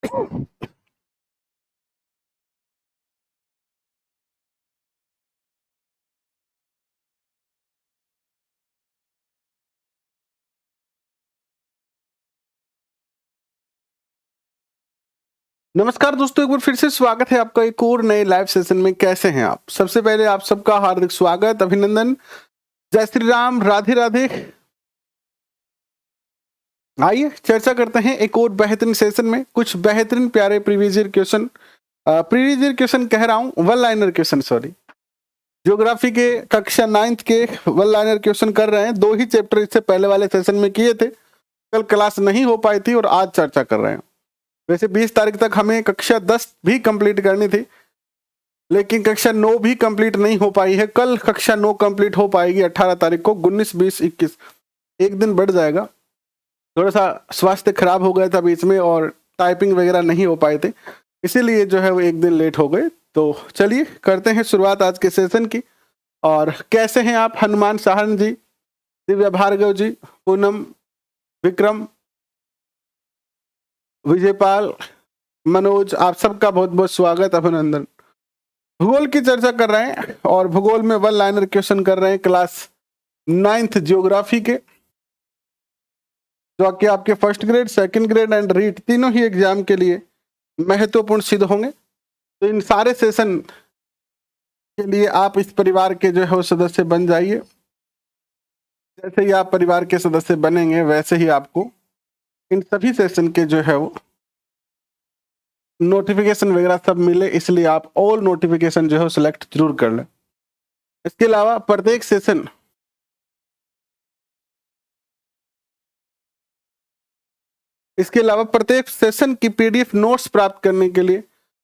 नमस्कार दोस्तों, एक बार फिर से स्वागत है आपका एक और नए लाइव सेशन में। कैसे हैं आप? सबसे पहले आप सबका हार्दिक स्वागत, अभिनंदन, जय श्री राम, राधे राधे। आइए चर्चा करते हैं एक और बेहतरीन सेशन में। कुछ बेहतरीन प्यारे प्रीवियस क्वेश्चन कह रहा हूँ, one liner question, sorry, geography के कक्षा 9th के वन लाइनर क्वेश्चन कर रहे हैं। 2 ही चैप्टर इससे पहले वाले सेशन में किए थे, कल क्लास नहीं हो पाई थी और आज चर्चा कर रहे हैं। वैसे 20 तारीख तक हमें कक्षा 10 भी कंप्लीट करनी थी, लेकिन कक्षा 9 भी कंप्लीट नहीं हो पाई है। कल कक्षा 9 कंप्लीट हो पाएगी 18 तारीख को। 19, 20, 21 एक दिन बढ़ जाएगा। थोड़ा सा स्वास्थ्य खराब हो गया था बीच में और टाइपिंग वगैरह नहीं हो पाए थे, इसीलिए जो है वो एक दिन लेट हो गए। तो चलिए करते हैं शुरुआत आज के सेशन की। और कैसे हैं आप? हनुमान साहन जी, दिव्या भार्गव जी, पूनम, विक्रम, विजयपाल, मनोज, आप सबका बहुत बहुत स्वागत, अभिनंदन। भूगोल की चर्चा कर रहे हैं और भूगोल में वन लाइनर क्वेश्चन कर रहे हैं क्लास 9th ज्योग्राफी के, जो कि आपके first grade, second grade and REET तीनों ही एग्जाम के लिए महत्वपूर्ण सिद्ध होंगे। तो इन सारे सेशन के लिए आप इस परिवार के जो है वो सदस्य बन जाइए। जैसे ही आप परिवार के सदस्य बनेंगे वैसे ही आपको इन सभी सेशन के जो है वो नोटिफिकेशन वगैरह सब मिले, इसलिए आप ऑल नोटिफिकेशन जो है सिलेक्ट जरूर कर लें। इसके अलावा प्रत्येक सेशन की पीडीएफ नोट्स प्राप्त करने के लिए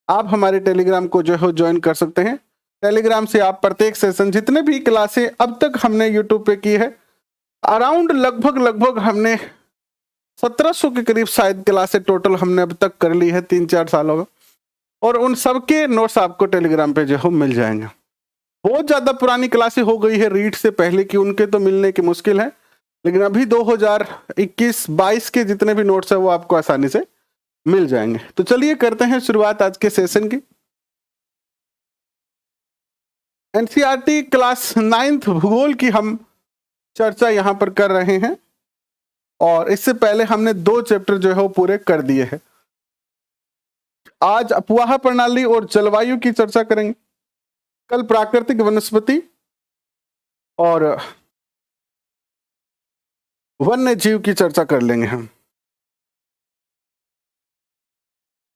आप हमारे टेलीग्राम को जो है ज्वाइन कर सकते हैं। टेलीग्राम से आप प्रत्येक सेशन, जितने भी क्लासें अब तक हमने यूट्यूब पे की है, अराउंड लगभग हमने 1700 के करीब शायद क्लासें टोटल हमने अब तक कर ली है 3-4 सालों में, और उन सबके नोट्स आपको टेलीग्राम पे जो है मिल जाएंगे। बहुत ज्यादा पुरानी क्लासें हो गई है रीट से पहले की, उनके तो मिलने की मुश्किल है, लेकिन अभी 2021-22 के जितने भी नोट्स है वो आपको आसानी से मिल जाएंगे। तो चलिए करते हैं शुरुआत आज के सेशन की। एनसीईआरटी क्लास 9th भूगोल की हम चर्चा यहां पर कर रहे हैं, और इससे पहले हमने 2 चैप्टर जो है वो पूरे कर दिए हैं। आज अफवाह प्रणाली और जलवायु की चर्चा करेंगे, कल प्राकृतिक वनस्पति और वन्य जीव की चर्चा कर लेंगे हम।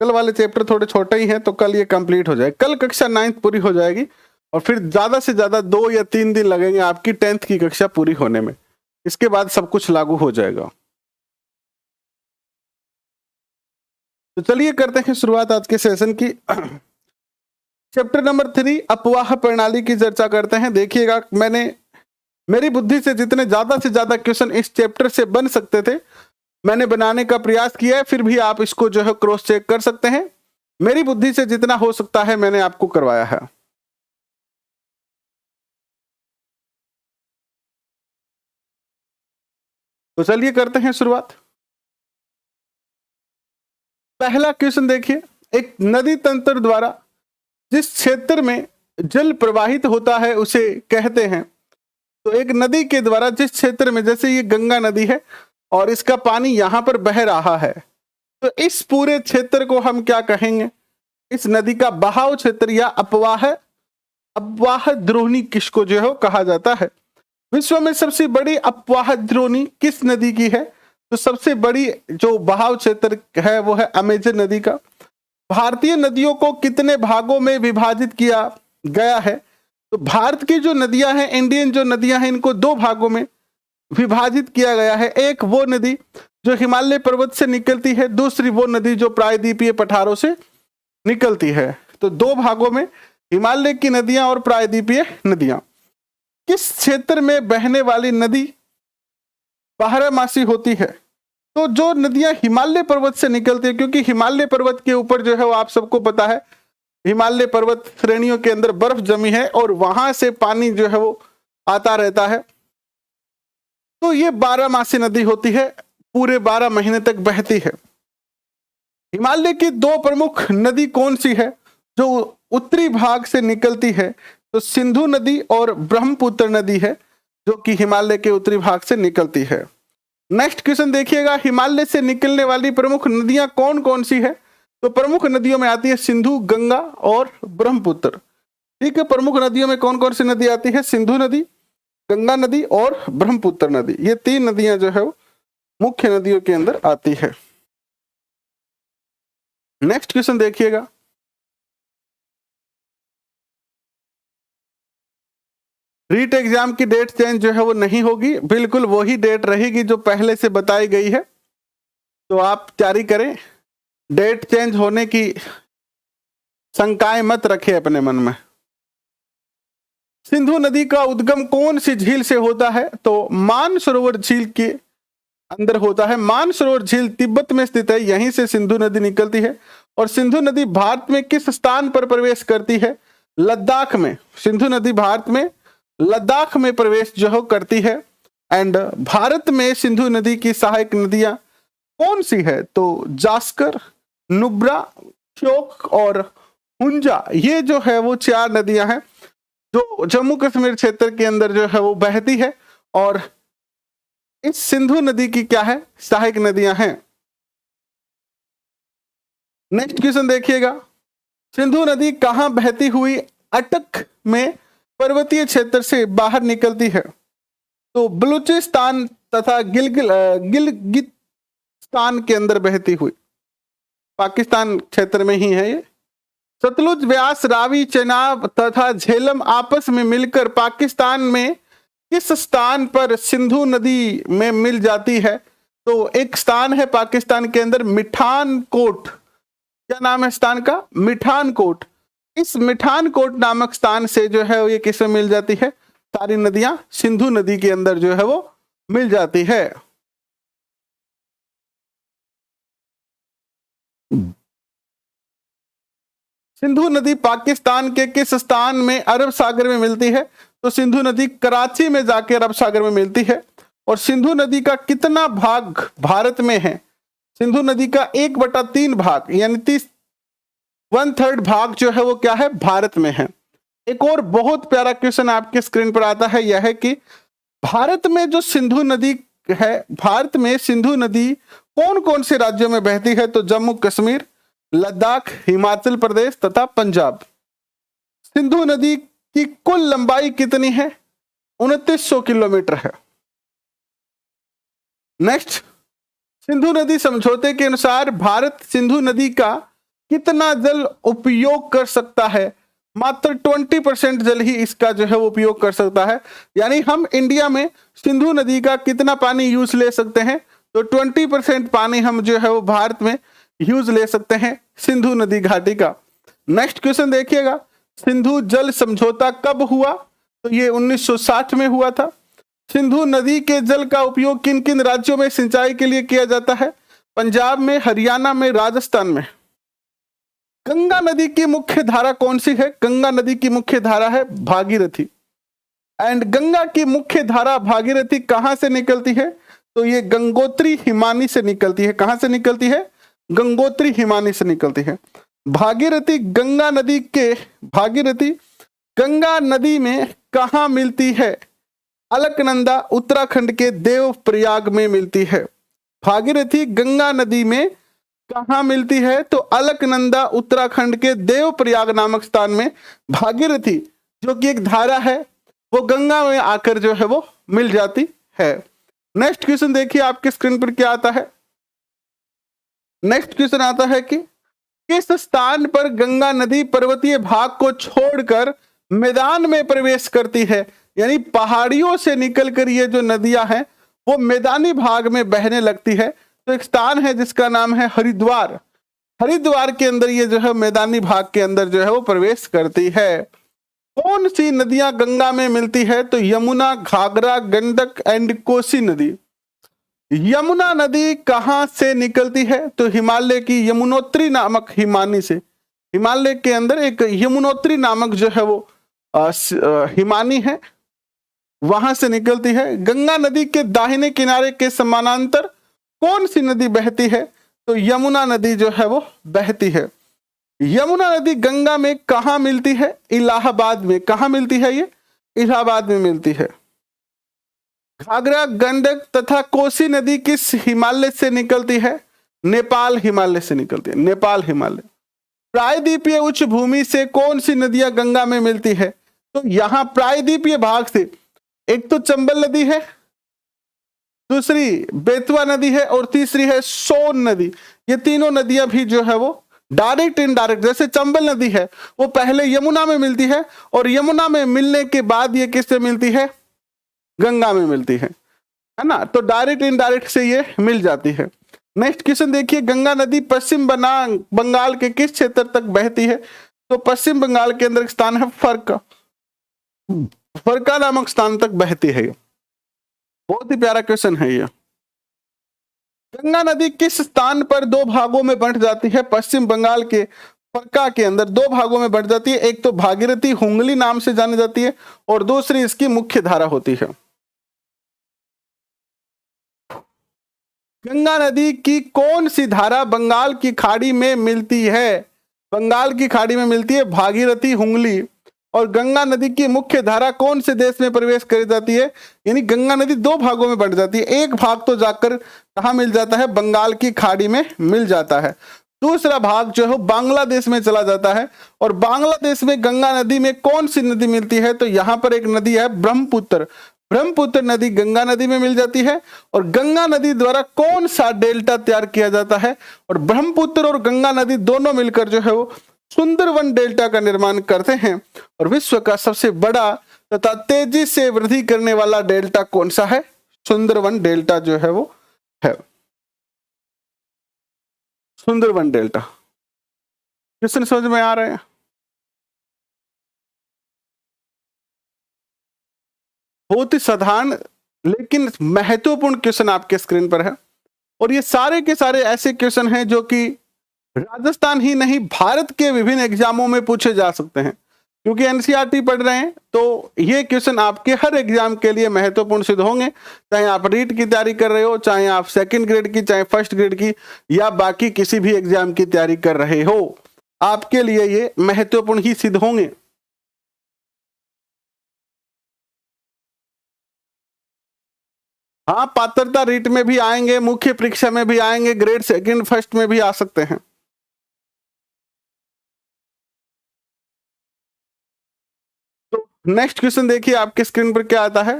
कल वाले चैप्टर थोड़े छोटे ही हैं, तो कल ये कंप्लीट हो जाए, कल कक्षा 9th पूरी हो जाएगी, और फिर ज्यादा से ज्यादा 2 या 3 दिन लगेंगे आपकी 10th की कक्षा पूरी होने में। इसके बाद सब कुछ लागू हो जाएगा। तो चलिए करते हैं शुरुआत आज के सेशन की। चैप्टर नंबर 3 अफवाह प्रणाली की चर्चा करते हैं। देखिएगा, मेरी बुद्धि से जितने ज्यादा से ज्यादा क्वेश्चन इस चैप्टर से बन सकते थे मैंने बनाने का प्रयास किया है, फिर भी आप इसको जो है क्रॉस चेक कर सकते हैं। मेरी बुद्धि से जितना हो सकता है मैंने आपको करवाया है। तो चलिए करते हैं शुरुआत। पहला क्वेश्चन देखिए, एक नदी तंत्र द्वारा जिस क्षेत्र में जल प्रवाहित होता है उसे कहते हैं। तो एक नदी के द्वारा जिस क्षेत्र में, जैसे ये गंगा नदी है और इसका पानी यहां पर बह रहा है, तो इस पूरे क्षेत्र को हम क्या कहेंगे? इस नदी का बहाव क्षेत्र या अपवाह द्रोणी किसको जो है कहा जाता है? विश्व में सबसे बड़ी अपवाह द्रोणी किस नदी की है? तो सबसे बड़ी जो बहाव क्षेत्र है वो है अमेजन नदी का। भारतीय नदियों को कितने भागों में विभाजित किया गया है? तो भारत की जो नदियां हैं, इंडियन जो नदियां हैं, इनको 2 भागों में विभाजित किया गया है। एक वो नदी जो हिमालय पर्वत से निकलती है, दूसरी वो नदी जो प्रायद्वीपीय पठारों से निकलती है। तो 2 भागों में हिमालय की नदियां और प्रायद्वीपीय नदियां। किस क्षेत्र में बहने वाली नदी बारहमासी होती है? तो जो नदियां हिमालय पर्वत से निकलती है, क्योंकि हिमालय पर्वत के ऊपर जो है वो आप सबको पता है हिमालय पर्वत श्रेणियों के अंदर बर्फ जमी है और वहां से पानी जो है वो आता रहता है, तो ये बारहमासी नदी होती है, पूरे 12 महीने तक बहती है। हिमालय की दो प्रमुख नदी कौन सी है जो उत्तरी भाग से निकलती है? तो सिंधु नदी और ब्रह्मपुत्र नदी है जो कि हिमालय के उत्तरी भाग से निकलती है। नेक्स्ट क्वेश्चन देखिएगा, हिमालय से निकलने वाली प्रमुख नदियां कौन कौन सी है? तो प्रमुख नदियों में आती है सिंधु, गंगा और ब्रह्मपुत्र। ठीक है, प्रमुख नदियों में कौन कौन सी नदी आती है? सिंधु नदी, गंगा नदी और ब्रह्मपुत्र नदी। ये तीन नदियां जो है वो मुख्य नदियों के अंदर आती है। नेक्स्ट क्वेश्चन देखिएगा, रीट एग्जाम की डेट चेंज जो है वो नहीं होगी, बिल्कुल वही डेट रहेगी जो पहले से बताई गई है। तो आप तैयारी करें, डेट चेंज होने की शंकाएं मत रखें अपने मन में। सिंधु नदी का उद्गम कौन सी झील से होता है? तो मानसरोवर झील के अंदर होता है। मानसरोवर झील तिब्बत में स्थित है, यहीं से सिंधु नदी निकलती है। और सिंधु नदी भारत में किस स्थान पर प्रवेश करती है? लद्दाख में। सिंधु नदी भारत में लद्दाख में प्रवेश जो है करती है। एंड भारत में सिंधु नदी की सहायक नदियां कौन सी है? तो जास्कर, नुब्रा, श्योक और हुंजा, ये जो है वो चार नदियां हैं जो जम्मू कश्मीर क्षेत्र के अंदर जो है वो बहती है। और इस सिंधु नदी की क्या है? सहायक नदियां हैं। नेक्स्ट क्वेश्चन देखिएगा, सिंधु नदी कहां बहती हुई अटक में पर्वतीय क्षेत्र से बाहर निकलती है? तो बलूचिस्तान तथा गिलगिस्तान के अंदर बहती हुई, पाकिस्तान क्षेत्र में ही है ये। सतलुज, व्यास, रावी, चेनाब तथा झेलम आपस में मिलकर पाकिस्तान में किस स्थान पर सिंधु नदी में मिल जाती है? तो एक स्थान है पाकिस्तान के अंदर मिठानकोट। क्या नाम है स्थान का? मिठानकोट। इस मिठानकोट नामक स्थान से जो है ये किसमें मिल जाती है? सारी नदियां सिंधु नदी के अंदर जो है वो मिल जाती है। सिंधु नदी पाकिस्तान के किस स्थान में अरब सागर में मिलती है? तो सिंधु नदी कराची में जाके अरब सागर में मिलती है। और सिंधु नदी का कितना भाग भारत में है? सिंधु नदी का 1/3 भाग यानी 1/3 भाग जो है वो क्या है? भारत में है। एक और बहुत प्यारा क्वेश्चन आपके स्क्रीन पर आता है, यह है कि भारत में जो सिंधु नदी है, भारत में सिंधु नदी कौन कौन से राज्यों में बहती है? तो जम्मू कश्मीर, लद्दाख, हिमाचल प्रदेश तथा पंजाब। सिंधु नदी की कुल लंबाई कितनी है? 2900 किलोमीटर है। नेक्स्ट, सिंधु नदी समझौते के अनुसार भारत सिंधु नदी का कितना जल उपयोग कर सकता है? मात्र 20% जल ही इसका जो है वो उपयोग कर सकता है। यानी हम इंडिया में सिंधु नदी का कितना पानी यूज ले सकते हैं? तो 20% पानी हम जो है वो भारत में यूज ले सकते हैं सिंधु नदी घाटी का। नेक्स्ट क्वेश्चन देखिएगा, सिंधु जल समझौता कब हुआ? तो ये 1960 में हुआ था। सिंधु नदी के जल का उपयोग किन किन राज्यों में सिंचाई के लिए किया जाता है? पंजाब में, हरियाणा में, राजस्थान में। गंगा नदी की मुख्य धारा कौन सी है? गंगा नदी की मुख्य धारा है भागीरथी। एंड गंगा की मुख्य धारा भागीरथी कहां से निकलती है? तो ये गंगोत्री हिमानी से निकलती है। कहां से निकलती है? गंगोत्री हिमानी से निकलती है। भागीरथी गंगा नदी में कहां मिलती है? अलकनंदा उत्तराखंड के देवप्रयाग में मिलती है। भागीरथी गंगा नदी में कहां मिलती है? तो अलकनंदा उत्तराखंड के देवप्रयाग नामक स्थान में भागीरथी जो कि एक धारा है वो गंगा में आकर जो है वो मिल जाती है। नेक्स्ट क्वेश्चन देखिए आपके स्क्रीन पर क्या आता है। नेक्स्ट क्वेश्चन आता है कि किस स्थान पर गंगा नदी पर्वतीय भाग को छोड़कर मैदान में प्रवेश करती है? यानी पहाड़ियों से निकलकर ये जो नदियां हैं वो मैदानी भाग में बहने लगती है। तो एक स्थान है जिसका नाम है हरिद्वार। हरिद्वार के अंदर ये जो है मैदानी भाग के अंदर जो है वो प्रवेश करती है। कौन सी नदियां गंगा में मिलती है? तो यमुना, घाघरा, गंडक एंड कोसी नदी। यमुना नदी कहां से निकलती है? तो हिमालय की यमुनोत्री नामक हिमानी से। हिमालय के अंदर एक यमुनोत्री नामक जो है वो हिमानी है, वहां से निकलती है। गंगा नदी के दाहिने किनारे के समानांतर कौन सी नदी बहती है? तो यमुना नदी जो है वो बहती है। यमुना नदी गंगा में कहा मिलती है? इलाहाबाद में। कहां मिलती है ये? इलाहाबाद में मिलती है। घाघरा, गंडक तथा कोसी नदी किस हिमालय से निकलती है? नेपाल हिमालय से निकलती है। नेपाल हिमालय। प्रायद्वीपीय उच्च भूमि से कौन सी नदियां गंगा में मिलती है? तो यहां प्रायद्वीपीय भाग से एक तो चंबल नदी है, दूसरी बेतवा नदी है और तीसरी है सोन नदी। ये तीनों नदियां भी जो है वो डायरेक्ट इनडायरेक्ट, जैसे चंबल नदी है वो पहले यमुना में मिलती है और यमुना में मिलने के बाद ये किससे मिलती है? गंगा में मिलती है ना। तो डायरेक्ट इनडायरेक्ट से ये मिल जाती है। नेक्स्ट क्वेश्चन देखिए, गंगा नदी पश्चिम बंगाल के किस क्षेत्र तक बहती है? तो पश्चिम बंगाल के अंदर स्थान है फरक्का। फरक्का नामक स्थान तक बहती है। बहुत ही प्यारा क्वेश्चन है ये। गंगा नदी किस स्थान पर दो भागों में बंट जाती है? पश्चिम बंगाल के फरक्का के अंदर दो भागों में बंट जाती है। एक तो भागीरथी हुंगली नाम से जानी जाती है और दूसरी इसकी मुख्य धारा होती है। गंगा नदी की कौन सी धारा बंगाल की खाड़ी में मिलती है? बंगाल की खाड़ी में मिलती है भागीरथी हुंगली। और गंगा नदी की मुख्य धारा कौन से देश में प्रवेश कर जाती है? यानी गंगा नदी दो भागों में बंट जाती है। एक भाग तो जाकर कहां मिल जाता है? बंगाल की खाड़ी में मिल जाता है। दूसरा भाग जो है बांग्लादेश में चला जाता है। और बांग्लादेश में गंगा नदी में कौन सी नदी मिलती है? तो यहां पर एक नदी है ब्रह्मपुत्र। ब्रह्मपुत्र नदी गंगा नदी में मिल जाती है। और गंगा नदी द्वारा कौन सा डेल्टा तैयार किया जाता है? और ब्रह्मपुत्र और गंगा नदी दोनों मिलकर जो है वो सुंदरवन डेल्टा का निर्माण करते हैं। और विश्व का सबसे बड़ा तथा तेजी से वृद्धि करने वाला डेल्टा कौन सा है? सुंदरवन डेल्टा जो है वो है। सुंदरवन डेल्टा। क्वेश्चन समझ में आ रहे हैं? बहुत ही साधारण लेकिन महत्वपूर्ण क्वेश्चन आपके स्क्रीन पर है। और ये सारे के सारे ऐसे क्वेश्चन हैं जो कि राजस्थान ही नहीं भारत के विभिन्न एग्जामों में पूछे जा सकते हैं। क्योंकि एनसीईआरटी पढ़ रहे हैं तो ये क्वेश्चन आपके हर एग्जाम के लिए महत्वपूर्ण सिद्ध होंगे। चाहे आप रीट की तैयारी कर रहे हो, चाहे आप सेकंड ग्रेड की, चाहे फर्स्ट ग्रेड की, या बाकी किसी भी एग्जाम की तैयारी कर रहे हो, आपके लिए ये महत्वपूर्ण ही सिद्ध होंगे। हाँ, पात्रता रीट में भी आएंगे, मुख्य परीक्षा में भी आएंगे, ग्रेड सेकंड फर्स्ट में भी आ सकते हैं। तो नेक्स्ट क्वेश्चन देखिए आपके स्क्रीन पर क्या आता है।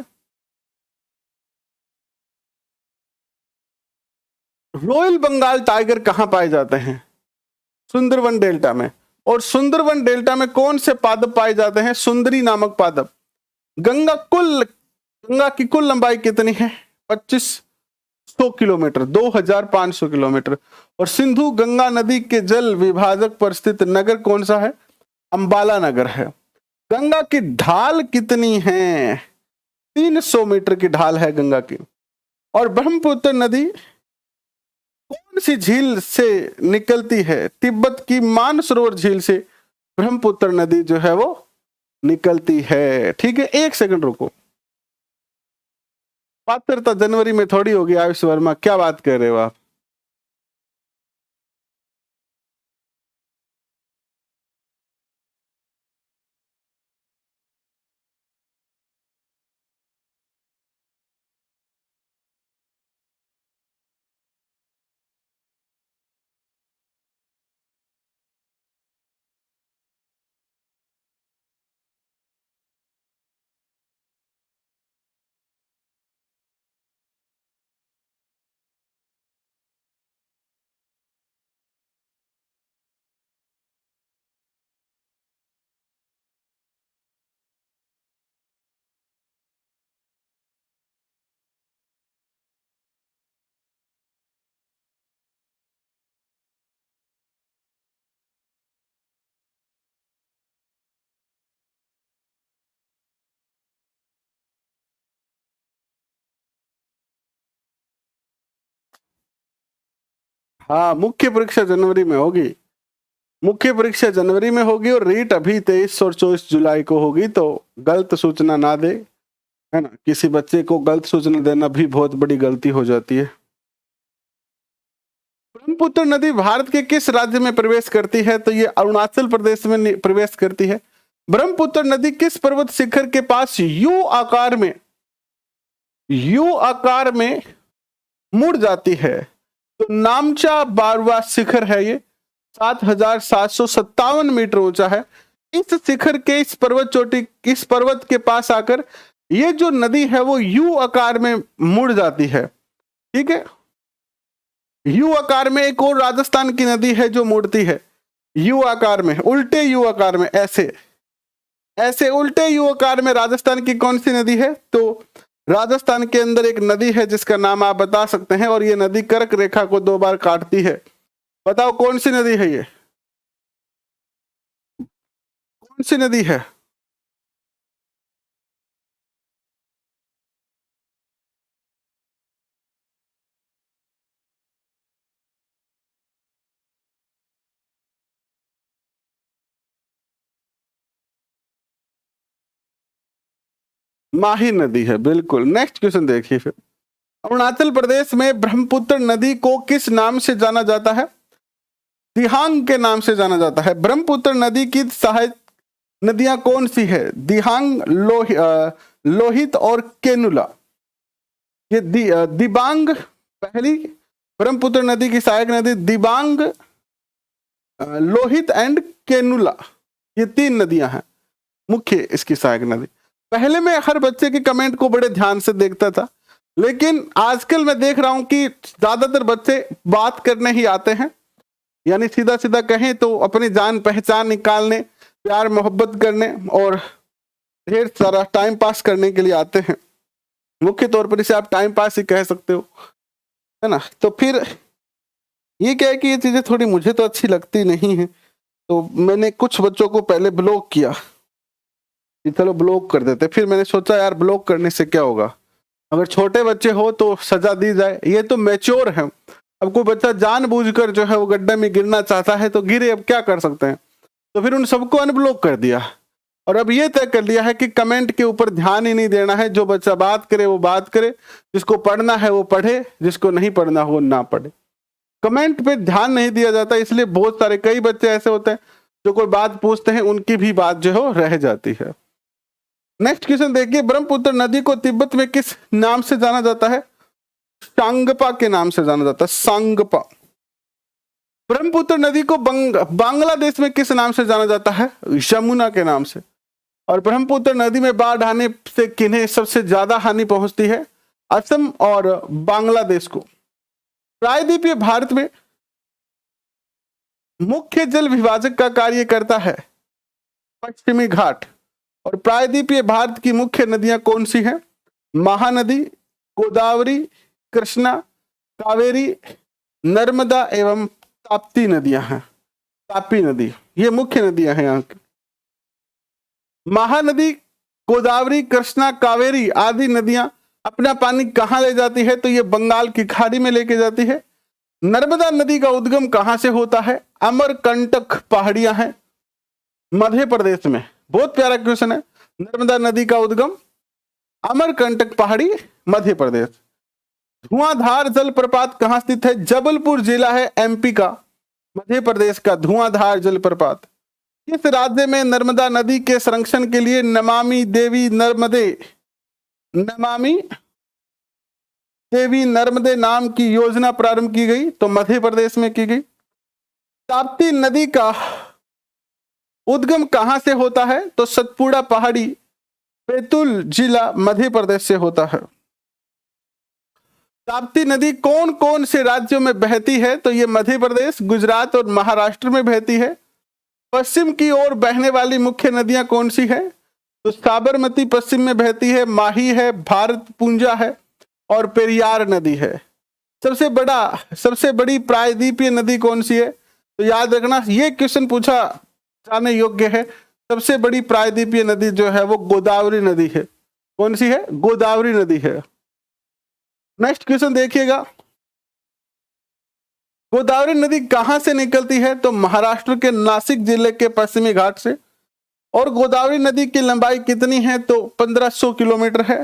रॉयल बंगाल टाइगर कहां पाए जाते हैं? सुंदरवन डेल्टा में। और सुंदरवन डेल्टा में कौन से पादप पाए जाते हैं? सुंदरी नामक पादप। गंगा की कुल लंबाई कितनी है? 2500 किलोमीटर, 2500 किलोमीटर। और सिंधु गंगा नदी के जल विभाजक पर स्थित नगर कौन सा है? अंबाला नगर है। गंगा की ढाल कितनी है? 300 मीटर की ढाल है गंगा की। और ब्रह्मपुत्र नदी कौन सी झील से निकलती है? तिब्बत की मानसरोवर झील से ब्रह्मपुत्र नदी जो है वो निकलती है। ठीक है, एक सेकंड रुको। पात्रता जनवरी में थोड़ी होगी आयुष वर्मा, क्या बात कर रहे हो आप? हाँ, मुख्य परीक्षा जनवरी में होगी। मुख्य परीक्षा जनवरी में होगी और रीट अभी 23 और 24 जुलाई को होगी। तो गलत सूचना ना दे, है ना। किसी बच्चे को गलत सूचना देना भी बहुत बड़ी गलती हो जाती है। ब्रह्मपुत्र नदी भारत के किस राज्य में प्रवेश करती है? तो ये अरुणाचल प्रदेश में प्रवेश करती है। ब्रह्मपुत्र नदी किस पर्वत शिखर के पास यू आकार में मुड़ जाती है? तो नामचा बारवा शिखर है ये, 7,757 मीटर ऊंचा है। इस शिखर के इस पर्वत के पास आकर ये जो नदी है वो यू आकार में मुड़ जाती है। ठीक है, यू आकार में एक और राजस्थान की नदी है जो मुड़ती है यू आकार में, उल्टे यू आकार में, ऐसे उल्टे यू आकार में। राजस्थान की कौन सी नदी है? तो राजस्थान के अंदर एक नदी है जिसका नाम आप बता सकते हैं, और ये नदी कर्क रेखा को 2 बार काटती है। बताओ कौन सी नदी है ये? कौन सी नदी है? माही नदी है, बिल्कुल। नेक्स्ट क्वेश्चन देखिए फिर। अरुणाचल प्रदेश में ब्रह्मपुत्र नदी को किस नाम से जाना जाता है? दिहांग के नाम से जाना जाता है। ब्रह्मपुत्र नदी की सहायक नदियां कौन सी है? दिहांग, लोहित और केनुला। ये दिबांग पहली ब्रह्मपुत्र नदी की सहायक नदी दिबांग, लोहित एंड केनुला, ये 3 नदियां हैं मुख्य इसकी सहायक नदी। पहले मैं हर बच्चे के कमेंट को बड़े ध्यान से देखता था, लेकिन आजकल मैं देख रहा हूं कि ज्यादातर बच्चे बात करने ही आते हैं, यानी सीधा सीधा कहें तो अपनी जान पहचान निकालने, प्यार मोहब्बत करने और ढेर सारा टाइम पास करने के लिए आते हैं। मुख्य तौर पर इसे आप टाइम पास ही कह सकते हो, है ना। तो फिर ये क्या है कि ये चीजें थोड़ी मुझे तो अच्छी लगती नहीं है, तो मैंने कुछ बच्चों को पहले ब्लॉक किया कि चलो ब्लॉक कर देते। फिर मैंने सोचा यार ब्लॉक करने से क्या होगा, अगर छोटे बच्चे हो तो सजा दी जाए, ये तो मैच्योर है। अब कोई बच्चा जानबूझकर जो है वो गड्ढे में गिरना चाहता है तो गिरे, अब क्या कर सकते हैं। तो फिर उन सबको अनब्लॉक कर दिया, और अब ये तय कर लिया है कि कमेंट के ऊपर ध्यान ही नहीं देना है। जो बच्चा बात करे वो बात करे, जिसको पढ़ना है वो पढ़े, जिसको नहीं पढ़ना हो वो ना पढ़े। कमेंट पे ध्यान नहीं दिया जाता, इसलिए बहुत सारे कई बच्चे ऐसे होते हैं जो कोई बात पूछते हैं, उनकी भी बात जो है रह जाती है। नेक्स्ट क्वेश्चन देखिए, ब्रह्मपुत्र नदी को तिब्बत में किस नाम से जाना जाता है? सांगपा के नाम से जाना जाता है, सांगपा। ब्रह्मपुत्र नदी को बांग्लादेश में किस नाम से जाना जाता है? यमुना के नाम से। और ब्रह्मपुत्र नदी में बाढ़ आने से किन्हें सबसे ज्यादा हानि पहुंचती है? असम और बांग्लादेश को। प्रायद्वीपीय भारत में मुख्य जल विभाजक का कार्य करता है पश्चिमी घाट। और प्रायद्वीपीय भारत की मुख्य नदियां कौन सी हैं? महानदी, गोदावरी, कृष्णा, कावेरी, नर्मदा एवं ताप्ती नदियां हैं। तापी नदी, ये मुख्य नदियां हैं यहाँ की। महानदी, गोदावरी, कृष्णा, कावेरी आदि नदियां अपना पानी कहां ले जाती है? तो ये बंगाल की खाड़ी में लेके जाती है। नर्मदा नदी का उद्गम कहां से होता है? अमरकंटक पहाड़ियां हैं मध्य प्रदेश में। बहुत प्यारा क्वेश्चन है। नर्मदा नदी का उद्गम अमरकंटक पहाड़ी, मध्य प्रदेश। धुआंधार जलप्रपात कहां स्थित है? जबलपुर जिला है एमपी का, मध्य प्रदेश का धुआंधार जलप्रपात। किस राज्य में नर्मदा नदी के संरक्षण के लिए नमामि देवी नर्मदे नाम की योजना प्रारंभ की गई? तो मध्य प्रदेश में की गई। ताप्ती नदी का उद्गम कहां से होता है? तो सतपुड़ा पहाड़ी, बैतूल जिला, मध्य प्रदेश से होता है। ताप्ती नदी कौन कौन से राज्यों में बहती है? तो ये मध्य प्रदेश, गुजरात और महाराष्ट्र में बहती है। पश्चिम की ओर बहने वाली मुख्य नदियां कौन सी है? तो साबरमती पश्चिम में बहती है, माही है, भारतपुंजा है और पेरियार नदी है। सबसे बड़ी प्रायद्वीपीय नदी कौन सी है? तो याद रखना, ये क्वेश्चन पूछा जाने योग्य है। सबसे बड़ी प्रायद्वीपीय नदी जो है वो गोदावरी नदी है। कौन सी है? गोदावरी नदी है। नेक्स्ट क्वेश्चन देखिएगा, गोदावरी नदी कहां से निकलती है? तो महाराष्ट्र के नासिक जिले के पश्चिमी घाट से। और गोदावरी नदी की लंबाई कितनी है? तो 1500 किलोमीटर है।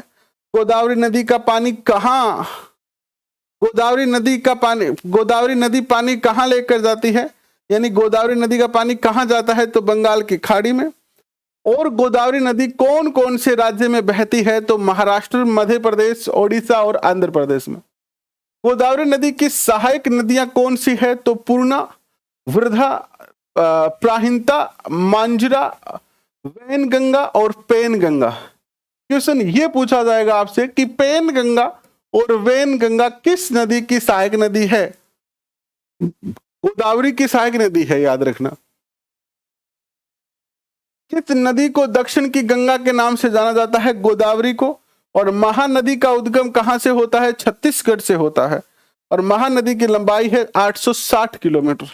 गोदावरी नदी का पानी गोदावरी नदी पानी कहाँ लेकर जाती है, यानी गोदावरी नदी का पानी कहाँ जाता है, तो बंगाल की खाड़ी में। और गोदावरी नदी कौन कौन से राज्य में बहती है, तो महाराष्ट्र, मध्य प्रदेश, ओडिशा और आंध्र प्रदेश में। गोदावरी नदी की सहायक नदियां कौन सी है, तो पूर्णा, वृद्धा, प्राहिंता, मांजरा, वैनगंगा और पेनगंगा। क्वेश्चन ये पूछा जाएगा आपसे कि पेनगंगा और वैनगंगा किस नदी की सहायक नदी है। गोदावरी की सहायक नदी है, याद रखना। किस नदी को दक्षिण की गंगा के नाम से जाना जाता है, गोदावरी को। और महानदी का उद्गम कहां से होता है, छत्तीसगढ़ से होता है। और महानदी की लंबाई है 860 किलोमीटर।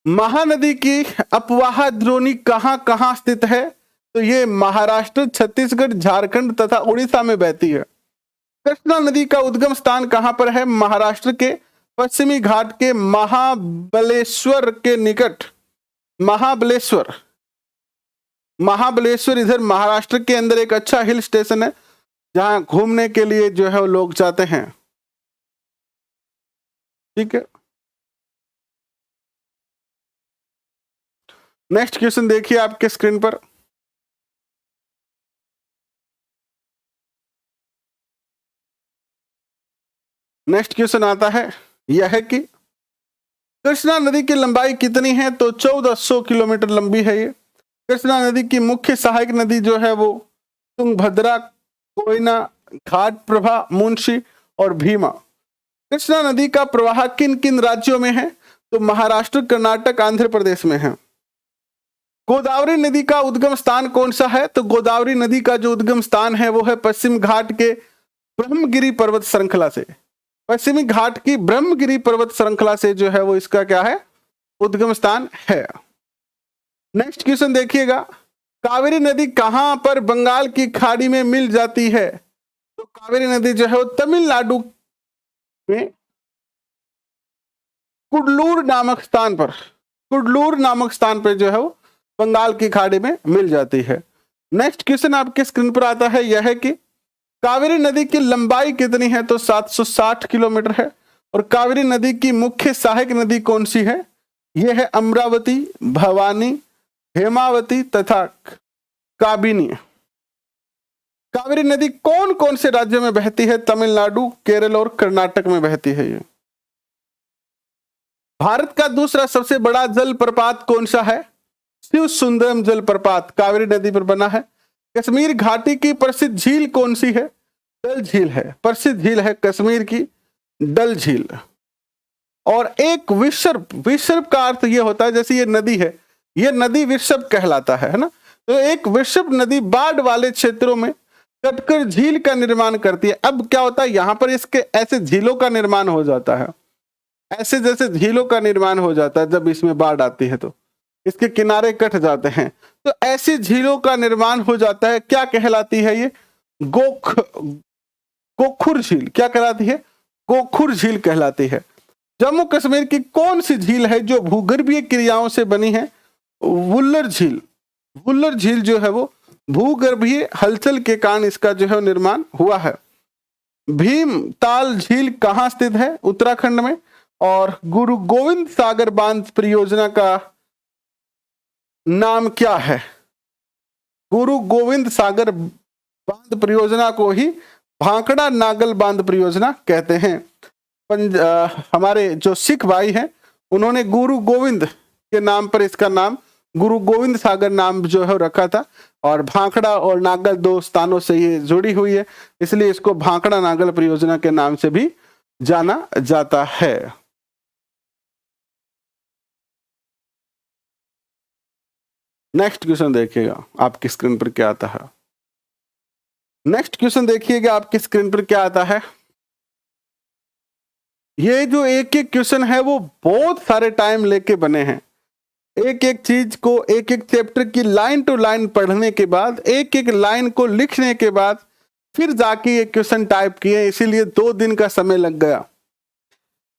महानदी की अपवाह द्रोणी कहां कहां स्थित है, तो ये महाराष्ट्र, छत्तीसगढ़, झारखंड तथा उड़ीसा में बहती है। कृष्णा नदी का उद्गम स्थान कहां पर है, महाराष्ट्र के पश्चिमी घाट के महाबलेश्वर के निकट। महाबलेश्वर इधर महाराष्ट्र के अंदर एक अच्छा हिल स्टेशन है, जहां घूमने के लिए जो है वो लोग जाते हैं। ठीक है, नेक्स्ट क्वेश्चन देखिए आपके स्क्रीन पर। नेक्स्ट क्वेश्चन आता है, यह है कि कृष्णा नदी की लंबाई कितनी है, तो 1400 किलोमीटर लंबी है ये। कृष्णा नदी की मुख्य सहायक नदी जो है वो तुंगभद्रा, कोयना, घाटप्रभा, मुंशी और भीमा। कृष्णा नदी का प्रवाह किन किन राज्यों में है, तो महाराष्ट्र, कर्नाटक, आंध्र प्रदेश में है। गोदावरी नदी का उद्गम स्थान कौन सा है, तो गोदावरी नदी का जो उद्गम स्थान है वो है पश्चिम घाट के ब्रह्मगिरी पर्वत श्रृंखला से। पश्चिमी घाट की ब्रह्मगिरी पर्वत श्रृंखला से जो है वो इसका क्या है, उद्गम स्थान है। नेक्स्ट क्वेश्चन देखिएगा, कावेरी नदी कहां पर बंगाल की खाड़ी में मिल जाती है, तो कावेरी नदी जो है वो तमिलनाडु में कुडलूर नामक स्थान पर जो है वो बंगाल की खाड़ी में मिल जाती है। नेक्स्ट क्वेश्चन आपके स्क्रीन पर आता है, यह है कि कावेरी नदी की लंबाई कितनी है, तो 760 किलोमीटर है। और कावेरी नदी की मुख्य सहायक नदी कौन सी है, यह है अमरावती, भवानी, हेमावती तथा काबिनी। कावेरी नदी कौन कौन से राज्यों में बहती है, तमिलनाडु, केरल और कर्नाटक में बहती है ये। भारत का दूसरा सबसे बड़ा जलप्रपात कौन सा है, शिव सुंदरम जलप्रपात कावेरी नदी पर बना है। कश्मीर घाटी की प्रसिद्ध झील कौन सी है, डल झील है। प्रसिद्ध झील है कश्मीर की डल झील। और एक विसर्प का अर्थ यह होता है, जैसे ये नदी है, ये नदी विसर्प कहलाता है ना। तो एक विसर्प नदी बाढ़ वाले क्षेत्रों में कटकर झील का निर्माण करती है। अब क्या होता है, यहां पर इसके ऐसे झीलों का निर्माण हो जाता है, ऐसे जैसे झीलों का निर्माण हो जाता है जब इसमें बाढ़ आती है तो इसके किनारे कट जाते हैं, तो ऐसी झीलों का निर्माण हो जाता है। क्या कहलाती है ये, गोखुर झील। क्या कहलाती है, गोखुर झील कहलाती है। जम्मू कश्मीर की कौन सी झील है जो भूगर्भीय क्रियाओं से बनी है, वुल्लर झील। वुल्लर झील जो है वो भूगर्भीय हलचल के कारण इसका जो है निर्माण हुआ है। भीमताल झील कहाँ स्थित है, उत्तराखंड में। और गुरु गोविंद सागर बांध परियोजना का नाम क्या है, गुरु गोविंद सागर बांध परियोजना को ही भांकड़ा नागल बांध परियोजना कहते हैं। हमारे जो सिख भाई हैं उन्होंने गुरु गोविंद के नाम पर इसका नाम गुरु गोविंद सागर नाम जो है रखा था। और भांकड़ा और नागल दो स्थानों से ये जुड़ी हुई है, इसलिए इसको भांकड़ा नागल परियोजना के नाम से भी जाना जाता है। नेक्स्ट क्वेश्चन देखिएगा आपकी स्क्रीन पर क्या आता है। नेक्स्ट क्वेश्चन देखिएगा आपकी स्क्रीन पर क्या आता है। ये जो एक एक क्वेश्चन है वो बहुत सारे टाइम लेके बने हैं। एक एक चीज को, एक एक चैप्टर की लाइन टू लाइन पढ़ने के बाद, एक एक लाइन को लिखने के बाद फिर जाके ये क्वेश्चन टाइप किए, इसीलिए 2 दिन का समय लग गया।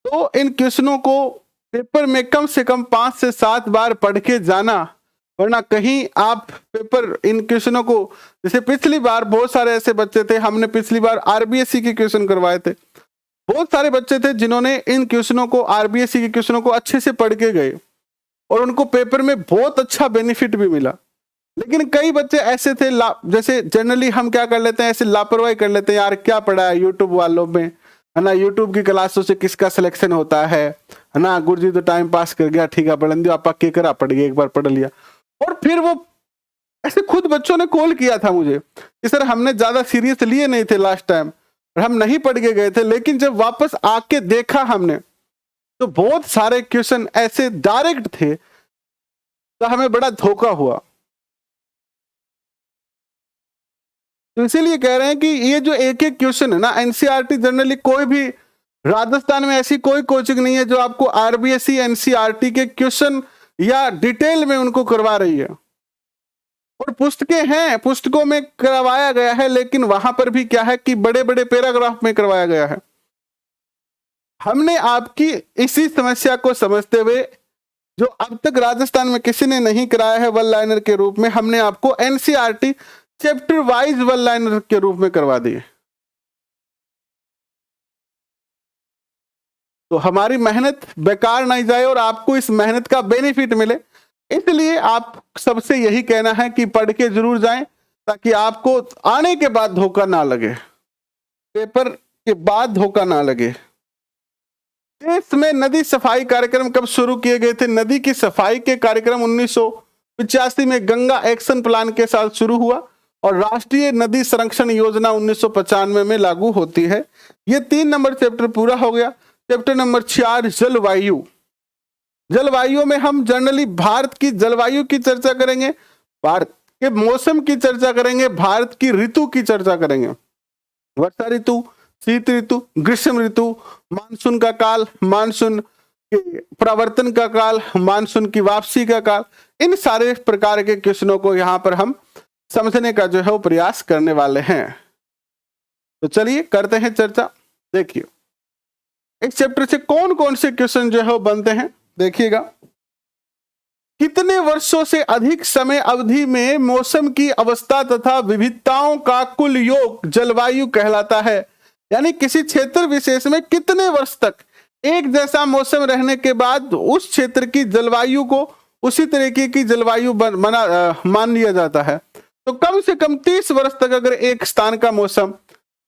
तो इन क्वेश्चनों को पेपर में कम से कम 5 से 7 बार पढ़ के जाना, वरना कहीं आप पेपर इन क्वेश्चनों को, जैसे पिछली बार बहुत सारे ऐसे बच्चे थे, हमने पिछली बार आरबीएससी के क्वेश्चन करवाए थे, बहुत सारे बच्चे थे जिन्होंने इन क्वेश्चनों को, आरबीएससी के क्वेश्चनों को अच्छे से पढ़ के गए और उनको पेपर में बहुत अच्छा बेनिफिट भी मिला। लेकिन कई बच्चे ऐसे थे, जैसे जनरली हम क्या कर लेते हैं, ऐसे लापरवाही कर लेते हैं, यार क्या पढ़ा है यूट्यूब वालों में, है ना, यूट्यूब की क्लासों से किसका सिलेक्शन होता है ना, गुरुजी तो टाइम पास कर गया, ठीक है पढ़ दिया, आपा के करा पढ़ गया, एक बार पढ़ लिया। और फिर वो ऐसे खुद बच्चों ने कॉल किया था मुझे कि सर हमने ज्यादा सीरियस लिए नहीं थे लास्ट टाइम और हम नहीं पढ़ के गए थे, लेकिन जब वापस आके देखा हमने तो बहुत सारे क्वेश्चन ऐसे डायरेक्ट थे तो हमें बड़ा धोखा हुआ। तो इसीलिए कह रहे हैं कि ये जो एक एक क्वेश्चन है ना, एनसीईआरटी जनरली कोई भी, राजस्थान में ऐसी कोई कोचिंग नहीं है जो आपको आरबीएससी एनसीईआरटी के क्वेश्चन या डिटेल में उनको करवा रही है। और पुस्तकें हैं, पुस्तकों में करवाया गया है, लेकिन वहां पर भी क्या है कि बड़े बड़े पैराग्राफ में करवाया गया है। हमने आपकी इसी समस्या को समझते हुए, जो अब तक राजस्थान में किसी ने नहीं कराया है वन लाइनर के रूप में, हमने आपको NCERT chapter wise one liner के रूप में करवा दिए। तो हमारी मेहनत बेकार नहीं जाए और आपको इस मेहनत का बेनिफिट मिले, इसलिए आप सबसे यही कहना है कि पढ़ के जरूर जाएं, ताकि आपको आने के बाद धोखा ना लगे, पेपर के बाद धोखा ना लगे। देश में नदी सफाई कार्यक्रम कब शुरू किए गए थे? नदी की सफाई के कार्यक्रम 1985 में गंगा एक्शन प्लान के साथ शुरू हुआ और राष्ट्रीय नदी संरक्षण योजना 1995 में लागू होती है। ये 3 नंबर चैप्टर पूरा हो गया। चैप्टर नंबर 4 जलवायु। जलवायु में हम जनरली भारत की जलवायु की चर्चा करेंगे, भारत के मौसम की चर्चा करेंगे, भारत की ऋतु की चर्चा करेंगे, वर्षा ऋतु, शीत ऋतु, ग्रीष्म ऋतु, मानसून का काल, मानसून के प्रवर्तन का काल, मानसून की वापसी का काल, इन सारे प्रकार के क्वेश्चनों को यहाँ पर हम समझने का जो है वो प्रयास करने वाले हैं। तो चलिए करते हैं चर्चा। देखिए इस चैप्टर से कौन कौन से क्वेश्चन जो है वो बनते हैं, देखिएगा। कितने वर्षों से अधिक समय अवधि में मौसम की अवस्था तथा विविधताओं का कुल योग जलवायु कहलाता है? यानी किसी क्षेत्र विशेष में कितने वर्ष तक एक जैसा मौसम रहने के बाद उस क्षेत्र की जलवायु को उसी तरीके की जलवायु मान लिया जाता है। तो कम से कम 30 वर्ष तक अगर एक स्थान का मौसम,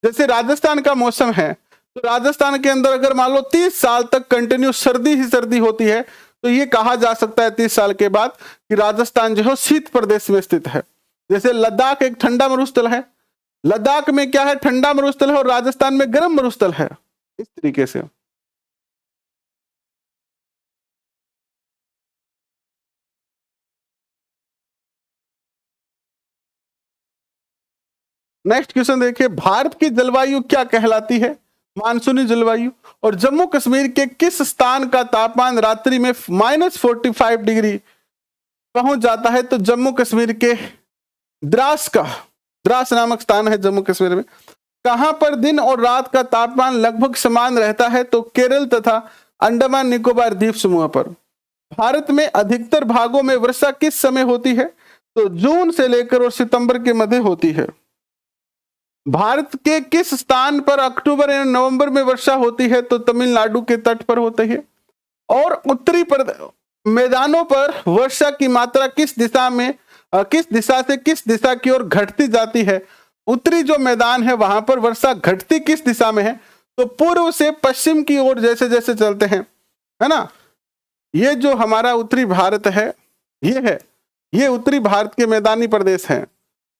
जैसे राजस्थान का मौसम है, तो राजस्थान के अंदर अगर मान लो 30 साल तक कंटिन्यू सर्दी ही सर्दी होती है, तो ये कहा जा सकता है 30 साल के बाद कि राजस्थान जो है शीत प्रदेश में स्थित है। जैसे लद्दाख एक ठंडा मरुस्थल है, लद्दाख में क्या है, ठंडा मरुस्थल है, और राजस्थान में गर्म मरुस्थल है, इस तरीके से। नेक्स्ट क्वेश्चन देखिए, भारत की जलवायु क्या कहलाती है? मानसूनी जलवायु। और जम्मू कश्मीर के किस स्थान का तापमान रात्रि में -45 डिग्री पहुंच जाता है? तो जम्मू कश्मीर के द्रास नामक स्थान है जम्मू कश्मीर में। कहां पर दिन और रात का तापमान लगभग समान रहता है? तो केरल तथा अंडमान निकोबार द्वीप समूह पर। भारत में अधिकतर भागों में वर्षा किस समय होती है? तो जून से लेकर और सितंबर के मध्य होती है। भारत के किस स्थान पर अक्टूबर या नवंबर में वर्षा होती है? तो तमिलनाडु के तट पर होती है। और उत्तरी मैदानों पर वर्षा की मात्रा किस दिशा से किस दिशा की ओर घटती जाती है? उत्तरी जो मैदान है वहां पर वर्षा घटती किस दिशा में है? तो पूर्व से पश्चिम की ओर जैसे जैसे चलते हैं, है ना। ये जो हमारा उत्तरी भारत है, ये उत्तरी भारत के मैदानी प्रदेश हैं,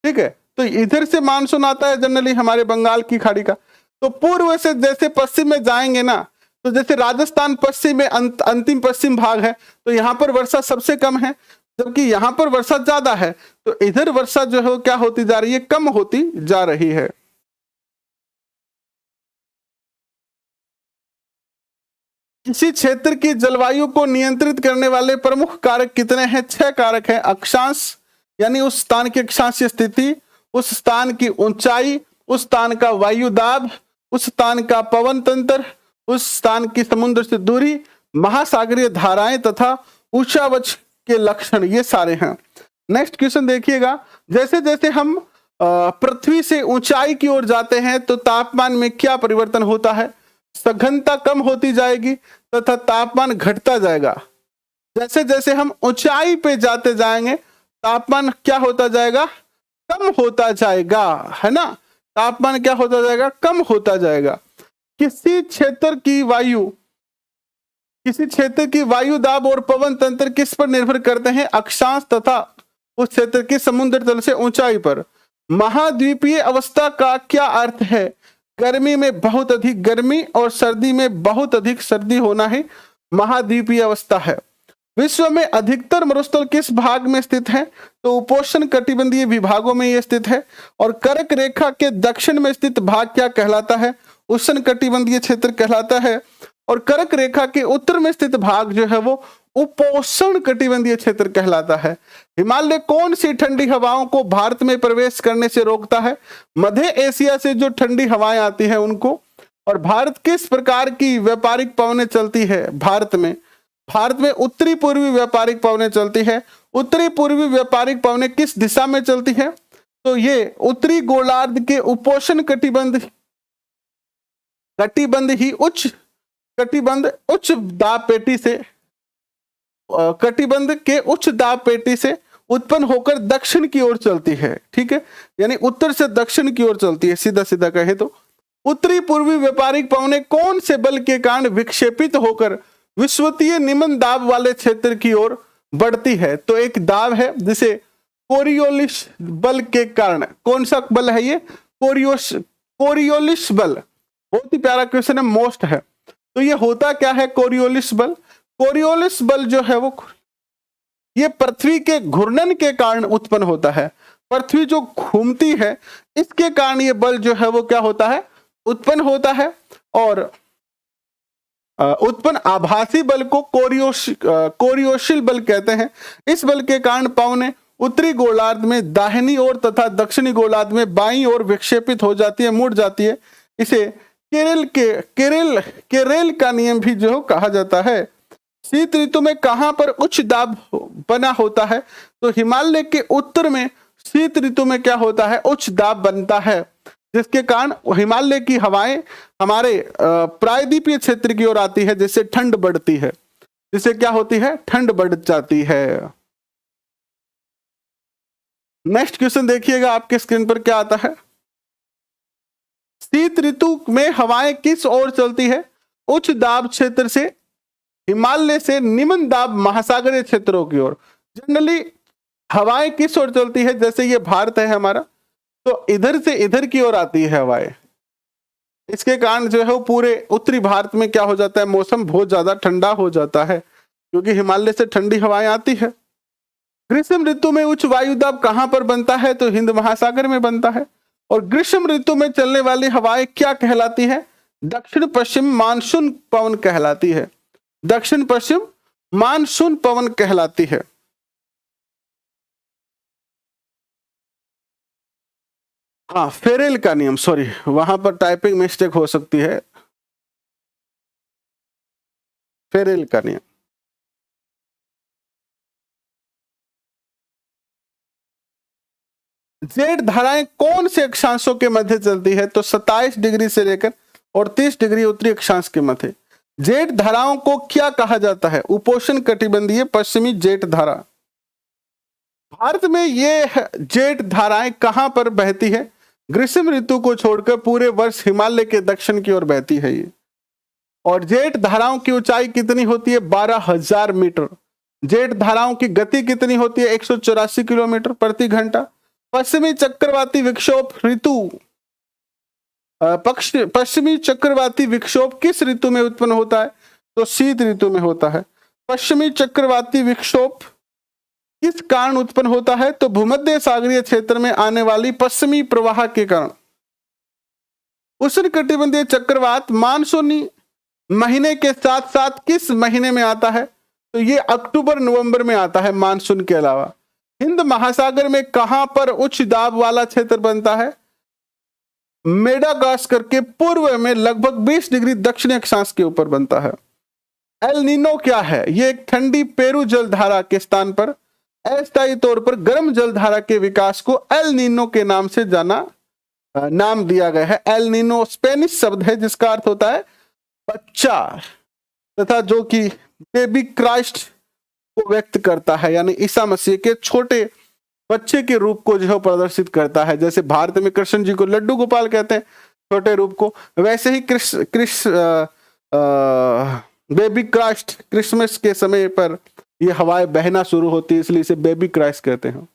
ठीक है। तो इधर से मानसून आता है जनरली हमारे बंगाल की खाड़ी का। तो पूर्व से जैसे पश्चिम में जाएंगे ना, तो जैसे राजस्थान पश्चिम में अंतिम पश्चिम भाग है, तो यहाँ पर वर्षा सबसे कम है, जबकि यहाँ पर वर्षा ज्यादा है। तो इधर वर्षा जो है क्या होती जा रही है? कम होती जा रही है। किसी क्षेत्र की जलवायु को नियंत्रित करने वाले प्रमुख कारक कितने हैं? 6 कारक हैं। अक्षांश यानी उस स्थान की अक्षांशीय स्थिति, उस स्थान की ऊंचाई, उस स्थान का वायु दाब, उस स्थान का पवन तंत्र, उस स्थान की समुद्र से दूरी, महासागरीय धाराएं तथा उच्चावच के लक्षण, ये सारे हैं। नेक्स्ट क्वेश्चन देखिएगा, जैसे जैसे हम पृथ्वी से ऊंचाई की ओर जाते हैं तो तापमान में क्या परिवर्तन होता है? सघनता कम होती जाएगी तथा तापमान घटता जाएगा। जैसे जैसे हम ऊंचाई पे जाते जाएंगे तापमान क्या होता जाएगा, कम होता जाएगा, है ना। तापमान क्या होता जाएगा, कम होता जाएगा। किसी क्षेत्र की वायु दाब और पवन तंत्र किस पर निर्भर करते हैं, अक्षांश तथा उस क्षेत्र की समुद्र तल से ऊंचाई पर। महाद्वीपीय अवस्था का क्या अर्थ है, गर्मी में बहुत अधिक गर्मी और सर्दी में बहुत अधिक सर्दी होना ही महाद्वीपीय अवस्था है। विश्व में अधिकतर मरुस्थल किस भाग में स्थित है, तो उपोष्ण कटिबंधीय विभागों में यह स्थित है। और कर्क रेखा के दक्षिण में स्थित भाग क्या कहलाता है, उष्ण कटिबंधीय क्षेत्र कहलाता है। और कर्क रेखा के उत्तर में स्थित भाग जो है वो उपोष्ण कटिबंधीय क्षेत्र कहलाता है। हिमालय कौन सी ठंडी हवाओं को भारत में प्रवेश करने से रोकता है, मध्य एशिया से जो ठंडी हवाएं आती हैं उनको। और भारत किस प्रकार की व्यापारिक पवनें चलती है, भारत में उत्तरी पूर्वी व्यापारिक पवनें चलती है। उत्तरी पूर्वी व्यापारिक पवनें किस दिशा में चलती है, तो ये उत्तरी गोलार्ध के उपोष्ण कटिबंध ही कटिबंध के उच्च दाब पेटी से उत्पन्न होकर दक्षिण की ओर चलती है। ठीक है, यानी उत्तर से दक्षिण की ओर चलती है, सीधा सीधा कहे तो। उत्तरी पूर्वी व्यापारिक पवनें कौन से बल के कारण विक्षेपित होकर विषुवतीय निम्न दाब वाले क्षेत्र की ओर बढ़ती है, तो एक दाब है जिसे कोरियोलिस बल के कारण। कौन सा बल है ये, कोरियोलिस बल। बहुत ही प्यारा क्वेश्चन है, मोस्ट है। तो ये होता क्या है कोरियोलिस बल, कोरियोलिस बल जो है वो ये पृथ्वी के घूर्णन के कारण उत्पन्न होता है। पृथ्वी जो घूमती है इसके कारण ये बल जो है वो क्या होता है, उत्पन्न होता है। और उत्पन्न आभासी बल को कोरियोशिल बल कहते हैं। इस बल के कारण पवनें उत्तरी गोलार्ध में दाहिनी ओर तथा दक्षिणी गोलार्ध में बाईं ओर विक्षेपित हो जाती है, मुड़ जाती है। इसे केरेल का नियम भी जो कहा जाता है। शीत ऋतु में कहां पर उच्च दाब बना होता है, तो हिमालय के उत्तर में शीत ऋतु में क्या होता है, उच्च दाब बनता है, जिसके कारण हिमालय की हवाएं हमारे प्रायद्वीपीय क्षेत्र की ओर आती है, जिससे ठंड बढ़ती है, जिससे क्या होती है, ठंड बढ़ जाती है। नेक्स्ट क्वेश्चन देखिएगा आपके स्क्रीन पर क्या आता है। शीत ऋतु में हवाएं किस ओर चलती है, उच्च दाब क्षेत्र से हिमालय से निम्न दाब महासागरीय क्षेत्रों की ओर। जनरली हवाएं किस ओर चलती है, जैसे ये भारत है हमारा, तो इधर से इधर की ओर आती है हवाएं। इसके कारण जो है वो पूरे उत्तरी भारत में क्या हो जाता है, मौसम बहुत ज्यादा ठंडा हो जाता है, क्योंकि हिमालय से ठंडी हवाएं आती है। ग्रीष्म ऋतु में उच्च वायुदाब कहां पर बनता है, तो हिंद महासागर में बनता है। और ग्रीष्म ऋतु में चलने वाली हवाएं क्या कहलाती है, दक्षिण पश्चिम मानसून पवन कहलाती है। दक्षिण पश्चिम मानसून पवन कहलाती है। हाँ, फेरेल का नियम, सॉरी वहां पर टाइपिंग मिस्टेक हो सकती है। फेरेल का नियम। जेट धाराएं कौन से अक्षांशों के मध्य चलती है, तो 27 डिग्री से लेकर और 30 डिग्री उत्तरी अक्षांश के मध्य। जेट धाराओं को क्या कहा जाता है, उपोष्ण कटिबंधीय पश्चिमी जेट धारा। भारत में ये जेट धाराएं कहां पर बहती है, ग्रीष्म ऋतु को छोड़कर पूरे वर्ष हिमालय के दक्षिण की ओर बहती है ये। और जेट धाराओं की ऊंचाई कितनी होती है, 12,000 मीटर। जेट धाराओं की गति कितनी होती है, 184 किलोमीटर प्रति घंटा। पश्चिमी चक्रवाती विक्षोभ ऋतु पश्चिमी चक्रवाती विक्षोभ किस ऋतु में उत्पन्न होता है, तो शीत ऋतु में होता है। पश्चिमी चक्रवाती विक्षोभ किस कारण उत्पन्न होता है, तो भूमध्य सागरीय क्षेत्र में आने वाली पश्चिमी प्रवाह के कारण। उष्णकटिबंधीय चक्रवात मानसूनी महीने के साथ साथ किस महीने में आता है, तो ये अक्टूबर नवंबर में आता है मानसून के अलावा। हिंद महासागर में कहां पर उच्च दाब वाला क्षेत्र बनता है, मेडागास्कर के पूर्व में लगभग 20 डिग्री दक्षिणी अक्षांश के ऊपर बनता है। एल नीनो क्या है, ये एक ठंडी पेरू जलधारा के स्थान पर अस्थायी तौर पर गर्म जलधारा के विकास को एल नीनो के नाम से नाम दिया गया है। एल नीनो स्पेनिश शब्द है जिसका अर्थ होता है बच्चा तथा जो कि बेबी क्राइस्ट को व्यक्त करता है, यानी ईसा मसीह के छोटे बच्चे के रूप को जो है प्रदर्शित करता है। जैसे भारत में कृष्ण जी को लड्डू गोपाल कहते हैं छोटे रूप को, वैसे ही बेबी क्राइस्ट क्रिसमस के समय पर ये हवाएं बहना शुरू होती है, इसलिए इसे बेबी क्राइस्ट कहते हैं।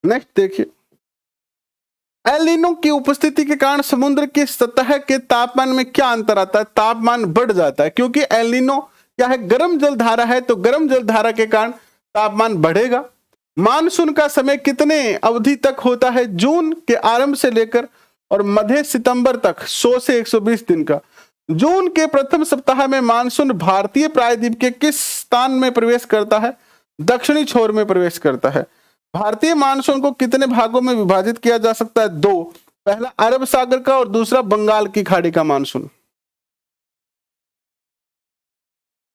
नेक्स्ट देखिए, एल नीनो की उपस्थिति के कारण समुद्र की सतह के तापमान में क्या अंतर आता है? तापमान बढ़ जाता है, क्योंकि एल नीनो क्या है, गर्म जल धारा है, तो गर्म जल धारा के कारण तापमान बढ़ेगा। मानसून का समय कितने अवधि तक होता है? जून के आरंभ से लेकर और मध्य सितंबर तक 100 से 120 दिन का। जून के प्रथम सप्ताह में मानसून भारतीय प्रायद्वीप के किस स्थान में प्रवेश करता है? दक्षिणी छोर में प्रवेश करता है। भारतीय मानसून को कितने भागों में विभाजित किया जा सकता है? दो, पहला अरब सागर का और दूसरा बंगाल की खाड़ी का मानसून।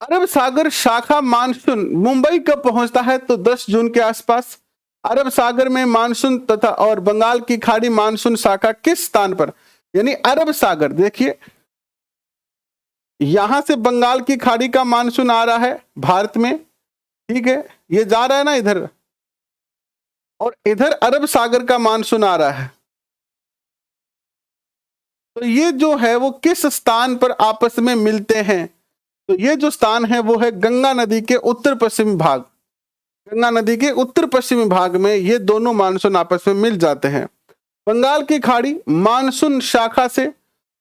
अरब सागर शाखा मानसून मुंबई कब पहुंचता है? तो 10 जून के आसपास। अरब सागर में मानसून तथा और बंगाल की खाड़ी मानसून शाखा किस स्थान पर? यानी अरब सागर, देखिए यहां से बंगाल की खाड़ी का मानसून आ रहा है भारत में, ठीक है, ये जा रहा है ना इधर, और इधर अरब सागर का मानसून आ रहा है। तो ये जो है वो किस स्थान पर आपस में मिलते हैं? तो ये जो स्थान है वो है गंगा नदी के उत्तर पश्चिमी भाग। गंगा नदी के उत्तर पश्चिमी भाग में ये दोनों मानसून आपस में मिल जाते हैं। बंगाल की खाड़ी मानसून शाखा से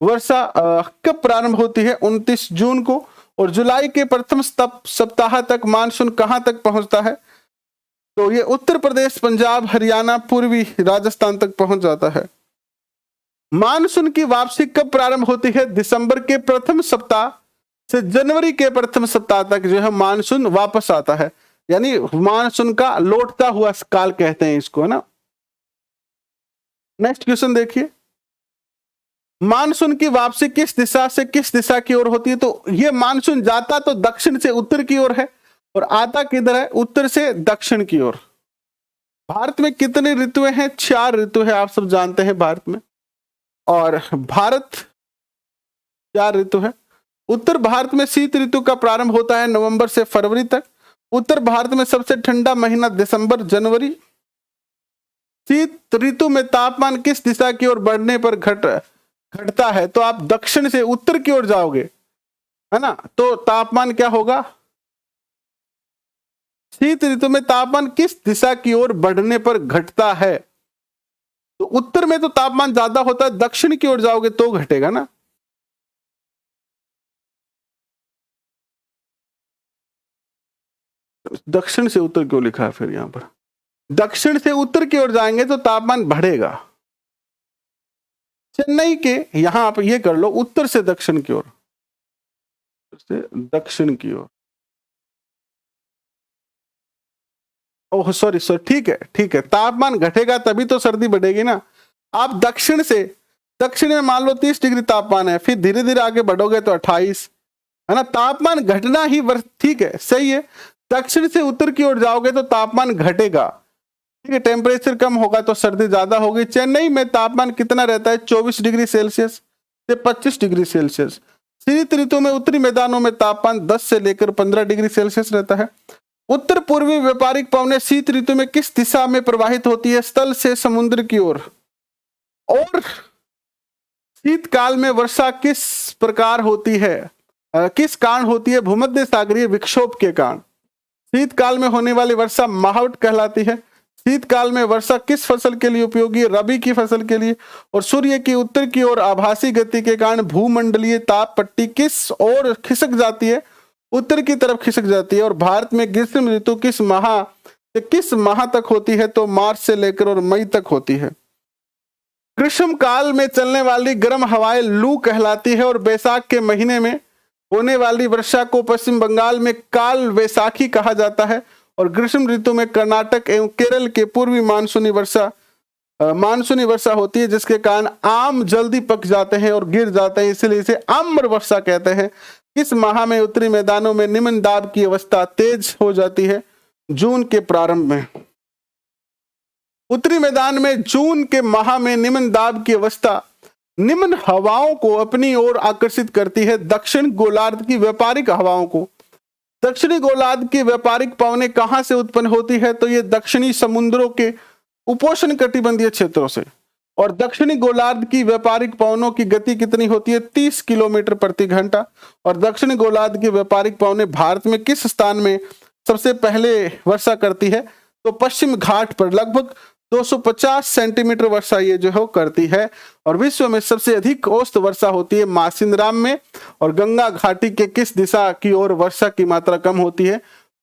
वर्षा कब प्रारंभ होती है? 29 जून को। और जुलाई के प्रथम सप्ताह तक मानसून कहां तक पहुंचता है? तो ये उत्तर प्रदेश, पंजाब, हरियाणा, पूर्वी राजस्थान तक पहुंच जाता है। मानसून की वापसी कब प्रारंभ होती है? दिसंबर के प्रथम सप्ताह से जनवरी के प्रथम सप्ताह तक जो है मानसून वापस आता है, यानी मानसून का लौटता हुआ काल कहते हैं इसको, है ना। नेक्स्ट क्वेश्चन देखिए, मानसून की वापसी किस दिशा से किस दिशा की ओर होती है? तो ये मानसून जाता तो दक्षिण से उत्तर की ओर है और आता किधर है? उत्तर से दक्षिण की ओर। भारत में कितने ऋतुएं हैं? 4 ऋतु है, आप सब जानते हैं भारत में। और भारत 4 ऋतु है। उत्तर भारत में शीत ऋतु का प्रारंभ होता है नवंबर से फरवरी तक। उत्तर भारत में सबसे ठंडा महीना दिसंबर जनवरी। शीत ऋतु में तापमान किस दिशा की ओर बढ़ने पर घटता है? तो आप दक्षिण से उत्तर की ओर जाओगे, है ना, तो तापमान क्या होगा? शीत ऋतु में तापमान किस दिशा की ओर बढ़ने पर घटता है? तो उत्तर में तो तापमान ज्यादा होता है, दक्षिण की ओर जाओगे तो घटेगा ना। दक्षिण से उत्तर क्यों लिखा है फिर यहां पर? दक्षिण से उत्तर की ओर जाएंगे तो तापमान बढ़ेगा। चेन्नई के यहां आप ये कर लो, उत्तर से दक्षिण की ओर, से दक्षिण की ओर। ओह सॉरी सॉरी, ठीक है ठीक है, तापमान घटेगा तभी तो सर्दी बढ़ेगी ना। आप दक्षिण से, दक्षिण में मान लो 30 डिग्री तापमान है, फिर धीरे धीरे आगे बढ़ोगे तो 28, है ना। तापमान घटना ही ठीक है, सही है। दक्षिण से उत्तर की ओर जाओगे तो तापमान घटेगा, ठीक है, टेम्परेचर कम होगा तो सर्दी ज्यादा होगी। चेन्नई में तापमान कितना रहता है? 24 डिग्री सेल्सियस से 25 डिग्री सेल्सियस। शीत ऋतु में उत्तरी मैदानों में तापमान 10 से लेकर 15 डिग्री सेल्सियस रहता है। उत्तर पूर्वी व्यापारिक पवनें शीत ऋतु में किस दिशा में प्रवाहित होती है? स्थल से समुद्र की ओर। और शीतकाल में वर्षा किस प्रकार होती है, किस कारण होती है? भूमध्य सागरीय विक्षोभ के कारण। शीतकाल में होने वाली वर्षा मावठ कहलाती है। शीतकाल में वर्षा किस फसल के लिए उपयोगी है? रबी की फसल के लिए। और सूर्य की उत्तर की ओर आभासी गति के कारण भूमंडलीय ताप पट्टी किस ओर खिसक जाती है? उत्तर की तरफ खिसक जाती है। और भारत में ग्रीष्म ऋतु किस माह तक होती है? तो मार्च से लेकर और मई तक होती है। ग्रीष्म काल में चलने वाली गर्म हवाएं लू कहलाती है। और बैसाख के महीने में होने वाली वर्षा को पश्चिम बंगाल में काल वैसाखी कहा जाता है। और ग्रीष्म ऋतु में कर्नाटक एवं केरल के पूर्वी मानसूनी वर्षा मानसूनी वर्षा होती है, जिसके कारण आम जल्दी पक जाते हैं और गिर जाते हैं, इसलिए इसे आम्र वर्षा कहते हैं। इस माह में उत्तरी मैदानों में निम्न दाब की अवस्था तेज हो जाती है जून के प्रारंभ में। उत्तरी मैदान में जून के माह में निम्न दाब की अवस्था निम्न हवाओं को अपनी ओर आकर्षित करती है, दक्षिण गोलार्ध की व्यापारिक हवाओं को। दक्षिणी गोलार्ध की व्यापारिक पवनें कहां से उत्पन्न होती है, तो ये दक्षिणी समुद्रों के उपोष्ण कटिबंधीय क्षेत्रों से। और दक्षिणी गोलार्ध की व्यापारिक पवनों की गति कितनी होती है, 30 किलोमीटर प्रति घंटा। और दक्षिणी गोलार्ध की व्यापारिक पवनें भारत में किस स्थान में सबसे पहले वर्षा करती है, तो पश्चिम घाट पर लगभग 250 सेंटीमीटर वर्षा ये जो है करती है। और विश्व में सबसे अधिक औसत वर्षा होती है मासिनराम में। और गंगा घाटी के किस दिशा की ओर वर्षा की मात्रा कम होती है,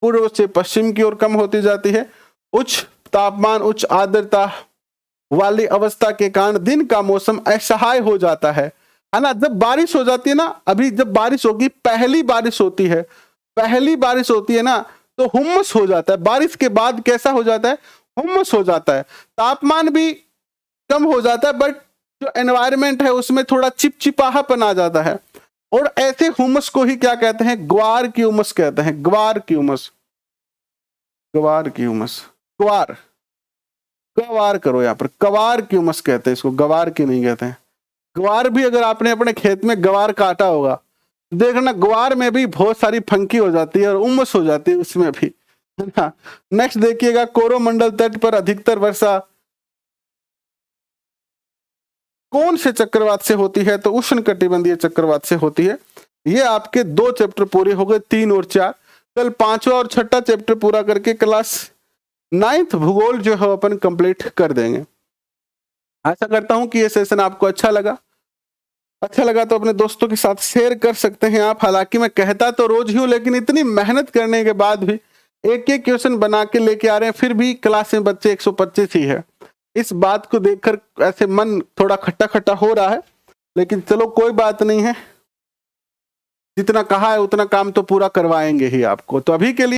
पूर्व से पश्चिम की ओर कम होती जाती है। उच्च तापमान, उच्च आर्द्रता वाली अवस्था के कारण दिन का मौसम असह्य हो जाता है ना। जब बारिश हो जाती है ना, अभी जब बारिश होगी, पहली बारिश होती है ना, तो हुम्मस हो जाता है। बारिश के बाद कैसा हो जाता है, हुम्मस हो जाता है। तापमान भी कम हो जाता है, बट जो एनवायरमेंट है उसमें थोड़ा चिपचिपाहापन आ जाता है। और ऐसे हुम्मस को ही क्या कहते हैं, ग्वार की उमस कहते हैं। ग्वार की उमस, गवार करो यहाँ पर, गवार की उमस कहते हैं इसको, गवार की नहीं कहते हैं। ग्वार भी अगर आपने अपने खेत में गवार काटा होगा, देखना ग्वार में भी बहुत सारी फंकी हो जाती है और उमस हो जाती है उसमें भी, है ना। नेक्स्ट देखिएगा, कोरोमंडल तट पर अधिकतर वर्षा कौन से चक्रवात से होती है, तो उष्ण कटिबंधीय चक्रवात से होती है। ये आपके 2 चैप्टर पूरे हो गए, 3 और 4। कल 5वां और 6ठा चैप्टर पूरा करके क्लास 9th भूगोल जो है अपन कंप्लीट कर देंगे। आशा करता हूं कि ये सेशन आपको अच्छा लगा तो अपने दोस्तों के साथ शेयर कर सकते हैं आप। हालांकि मैं कहता तो रोज ही हूं, लेकिन इतनी मेहनत करने के बाद भी एक एक क्वेश्चन बना के लेके आ रहे हैं, फिर भी क्लास में बच्चे 125 ही है। इस बात को देखकर ऐसे मन थोड़ा खट्टा खट्टा हो रहा है, लेकिन चलो कोई बात नहीं है, जितना कहा है उतना काम तो पूरा करवाएंगे ही आपको। तो अभी के लिए